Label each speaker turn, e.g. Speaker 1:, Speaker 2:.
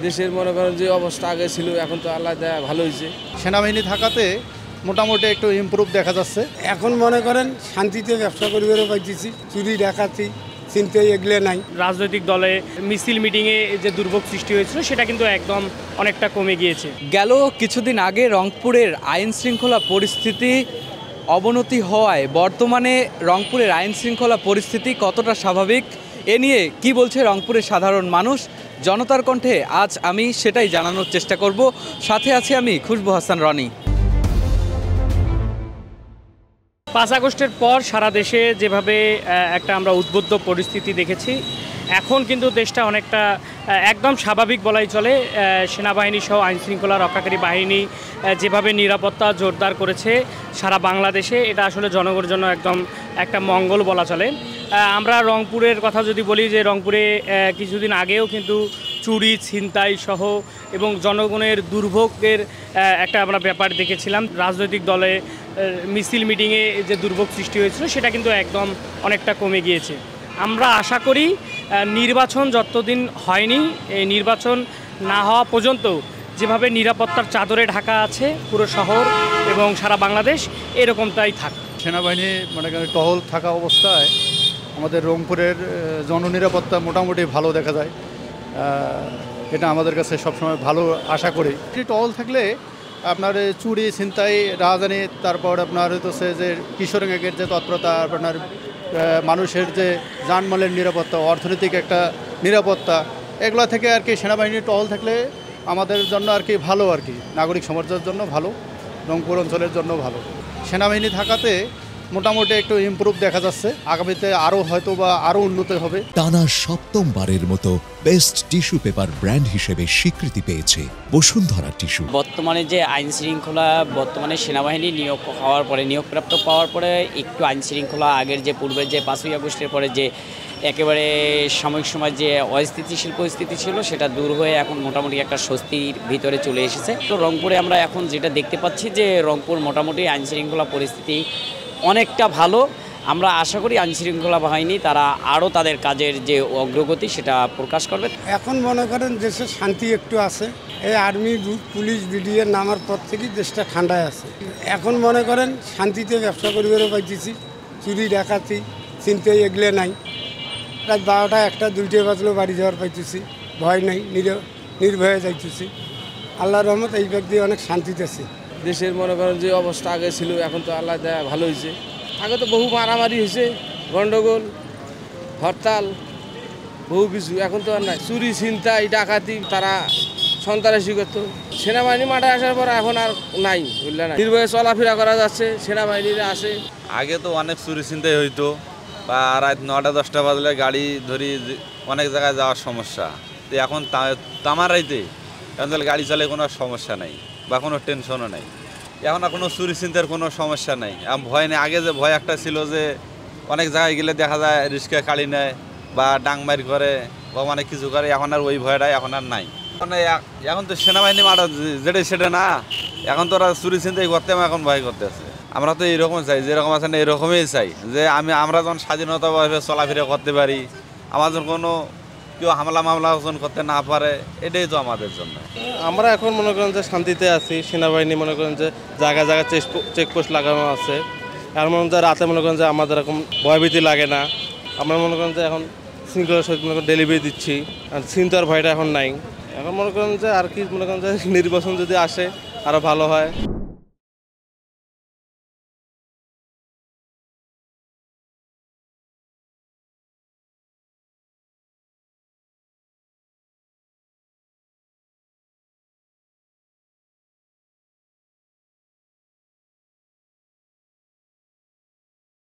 Speaker 1: দেশের মনে করেন যে অবস্থা আগে ছিল এখন তো আল্লাহ দেয়া ভালো হয়েছে।
Speaker 2: সেনাবাহিনী থাকাতে মোটামুটি একটু ইমপ্রুভ দেখা যাচ্ছে।
Speaker 3: এখন মনে করেন শান্তিতে ব্যবসা করিবারও পাইতেছি, চুরি ডাকাতি চিন্তাই এগুলো নাই।
Speaker 4: রাজনৈতিক দলে মিছিল মিটিংয়ে যে দুর্ভোগ সৃষ্টি হয়েছিল সেটা কিন্তু একদম অনেকটা কমে গিয়েছে।
Speaker 5: গেল কিছুদিন আগে রংপুরের আইন শৃঙ্খলা পরিস্থিতি অবনতি হওয়ায় বর্তমানে রংপুরের আইন শৃঙ্খলা পরিস্থিতি কতটা স্বাভাবিক এ নিয়ে কি বলছে রংপুরের সাধারণ মানুষ, জনতার কণ্ঠে আজ আমি সেটাই জানানোর চেষ্টা করব। সাথে আছি আমি খুশবু হাসান রনি।
Speaker 4: 5 আগস্টের পর সারা দেশে যেভাবে একটা আমরা উদ্বুদ্ধ পরিস্থিতি দেখেছি, এখন কিন্তু দেশটা অনেকটা একদম স্বাভাবিক বলাই চলে। সেনাবাহিনী সহ আইনশৃঙ্খলা রক্ষাকারী বাহিনী যেভাবে নিরাপত্তা জোরদার করেছে সারা বাংলাদেশে, এটা আসলে জনগণের জন্য একদম একটা মঙ্গল বলা চলে। আমরা রংপুরের কথা যদি বলি, যে রংপুরে কিছুদিন আগেও কিন্তু চুরি ছিনতাই সহ এবং জনগণের দুর্ভোগের একটা আমরা ব্যাপার দেখেছিলাম। রাজনৈতিক দলে মিছিল মিটিংয়ে যে দুর্ভোগ সৃষ্টি হয়েছিল সেটা কিন্তু একদম অনেকটা কমে গিয়েছে। আমরা আশা করি নির্বাচন যতদিন হয়নি, এই নির্বাচন না হওয়া পর্যন্ত যেভাবে নিরাপত্তার চাদরে ঢাকা আছে পুরো শহর এবং সারা বাংলাদেশ, এরকমটাই থাক।
Speaker 2: সেনাবাহিনী মানে টহল থাকা অবস্থায় আমাদের রংপুরের জননিরাপত্তা মোটামুটি ভালো দেখা যায়। এটা আমাদের কাছে সবসময় ভালো আশা করি। টহল থাকলে আপনার চুরি ছিনতাই রাজধানী, তারপর আপনার হইতেছে যে কিশোর গ্যাংয়ের যে তৎপরতা, আপনার মানুষের যে যানমালের নিরাপত্তা, অর্থনৈতিক একটা নিরাপত্তা, এগুলো থেকে আর কি সেনাবাহিনী টহল থাকলে আমাদের জন্য আর কি ভালো, আর কি নাগরিক সমাজের জন্য ভালো, রংপুর অঞ্চলের জন্য ভালো। সেনাবাহিনী থাকাতে মোটামুটি একটু ইমপ্রুভ দেখা যাচ্ছে। আগামীতে আরও হয়তো বা আরও উন্নত হবে।
Speaker 6: টানা ৭মবারের মতো বেস্ট টিস্যু পেপার ব্র্যান্ড হিসেবে স্বীকৃতি পেয়েছে বসুন্ধরা টিস্যু।
Speaker 7: বর্তমানে যে আইন শৃঙ্খলা, বর্তমানে সেনাবাহিনী নিয়োগ হওয়ার পরে, নিয়োগপ্রাপ্ত পাওয়ার পরে একটু আইন শৃঙ্খলা আগের যে পূর্বের যে 5ই আগস্টের পরে যে একেবারে সাময়িক সময় যে অস্থিতিশীল পরিস্থিতি ছিল সেটা দূর হয়ে এখন মোটামুটি একটা স্বস্তির ভিতরে চলে এসেছে। তো রংপুরে আমরা এখন যেটা দেখতে পাচ্ছি যে রংপুর মোটামুটি আইন শৃঙ্খলা পরিস্থিতি অনেকটা ভালো। আমরা আশা করি আইনশৃঙ্খলা বাহিনী তারা আরও তাদের কাজের যে অগ্রগতি সেটা প্রকাশ করবে।
Speaker 3: এখন মনে করেন দেশে শান্তি একটু আছে। এই আর্মি পুলিশ বিডিএর নামার পর থেকেই দেশটা ঠান্ডায় আছে। এখন মনে করেন শান্তিতে ব্যবসা করিবারও পাইতেছি, চুরি ডাকাতি চিন্তাই এগুলো নাই। রাত 12টা 1টা 2টে বাজলেও বাড়ি যাওয়ার পাইতেছি, ভয় নাই, নির্ভয়ে যাইতেছি। আল্লাহর রহমত এই ব্যাগ দিয়ে অনেক শান্তিতে আছে।
Speaker 1: দেশের মনে করেন যে অবস্থা আগে ছিল এখন তো আল্লাহ দেয়া ভালো হয়েছে। আগে তো বহু মারামারি হয়েছে, গন্ডগোল, হরতাল, বহু কিছু। এখন তো আর নাই। চুরি ছিনতাই ডাকাতি তারা সন্ত্রাসী করতো। সেনাবাহিনী মাঠে আসার পর এখন আর নাই, বুঝলে না, নির্ভয়ে চলাফেরা করা যাচ্ছে, সেনাবাহিনীরা আছে।
Speaker 8: আগে তো অনেক চুরি ছিনতাই হইতো, বা রাত 9টা 10টা বাজলে গাড়ি ধরি অনেক জায়গায় যাওয়ার সমস্যা। তো এখন তামারাইতে এখন তাহলে গাড়ি চলে কোনো সমস্যা নাই বা কোনো টেনশনও নাই। এখন আর কোনো চুরি চিন্তার কোনো সমস্যা নাই, ভয় নেই। আগে যে ভয় একটা ছিল যে অনেক জায়গায় গেলে দেখা যায় রিস্কে কাড়ি নেয় বা ডাংমার করে বা অনেক কিছু করে, এখন আর ওই ভয়টাই এখন আর নাই। মানে এখন তো সেনাবাহিনী মারা যেটা সেটা না, এখন তো ওরা চুরি চিন্তাই করতে এখন ভয় করতে আছে। আমরা তো এইরকম চাই, যেরকম আছে না এরকমই চাই, যে আমরা যখন স্বাধীনতাভাবে চলাফেরা করতে পারি, আমাদের কোনো কেউ হামলা মামলা করতে না পারে, এটাই তো আমাদের জন্য।
Speaker 9: আমরা এখন মনে করেন যে শান্তিতে আছি। সেনাবাহিনী মনে করেন যে জায়গায় জায়গায় চেকপোস্ট লাগানো আছে। আর মনে করেন রাতে মনে করেন যে আমাদের এরকম ভয়ভীতি লাগে না। আমরা মনে করেন যে এখন শৃঙ্খলার সহিত মনে করেন ডেলিভারি দিচ্ছি, আর চিন্তার ভয়টা এখন নাই। এখন মনে করেন যে আর কি মনে করেন যে নির্বাচন যদি আসে আরও ভালো হয়।